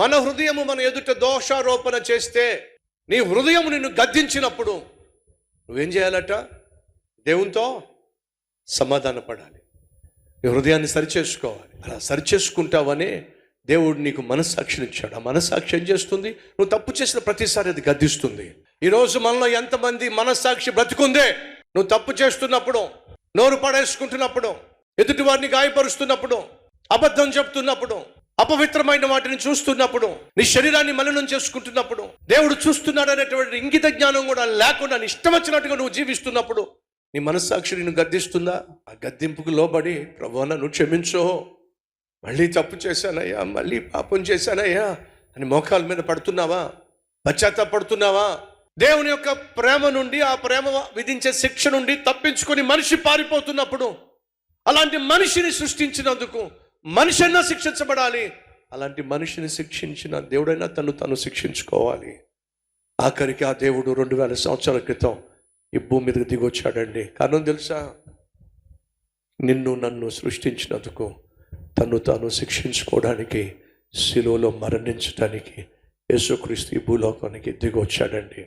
మన హృదయము మన ఎదుట దోషారోపణ చేస్తే, నీ హృదయం నిన్ను గద్దించినప్పుడు నువ్వేం చేయాలట? దేవునితో సమాధాన పడాలి. నీ హృదయాన్ని సరిచేసుకోవాలి. అలా సరిచేసుకుంటావనే దేవుడు నీకు మనస్సాక్షిని ఇచ్చాడు. ఆ మనస్సాక్షి ఏం చేస్తుంది? నువ్వు తప్పు చేసిన ప్రతిసారి అది గద్దిస్తుంది. ఈరోజు మనలో ఎంతమంది మనస్సాక్షి బ్రతికుందే? నువ్వు తప్పు చేస్తున్నప్పుడు, నోరు పడేసుకుంటున్నప్పుడు, ఎదుటి వారిని గాయపరుస్తున్నప్పుడు, అబద్ధం చెప్తున్నప్పుడు, అపవిత్రమైన వాటిని చూస్తున్నప్పుడు, నీ శరీరాన్ని మలినం చేసుకుంటున్నప్పుడు, దేవుడు చూస్తున్నాడు అనేటువంటి ఇంగిత జ్ఞానం కూడా లేకుండా నీ ఇష్టం వచ్చినట్టుగా నువ్వు జీవిస్తున్నప్పుడు నీ మనస్సాక్షి నిన్ను గద్దిస్తుందా? ఆ గద్దింపుకు లోబడి, ప్రభువా నన్ను క్షమించు, మళ్ళీ తప్పు చేశానయ్యా, మళ్ళీ పాపం చేశానయ్యా అని మోకాల మీద పడుతున్నావా? పశ్చాత్తాపడుతున్నావా? దేవుని యొక్క ప్రేమ నుండి, ఆ ప్రేమ విధించే శిక్ష నుండి తప్పించుకొని మనిషి పారిపోతున్నప్పుడు, అలాంటి మనిషిని సృష్టించినందుకు మనిషి అయినా శిక్షించబడాలి. అలాంటి మనిషిని శిక్షించిన దేవుడైనా తను శిక్షించుకోవాలి. ఆఖరికి ఆ దేవుడు 2000 సంవత్సరాల క్రితం ఈ భూమి మీదకి దిగొచ్చాడండి. కారణం తెలుసా? నిన్ను నన్ను సృష్టించినందుకు తాను శిక్షించుకోవడానికి, శిలువలో మరణించడానికి యేసుక్రీస్తు ఈ భూలోకానికి దిగొచ్చాడండి.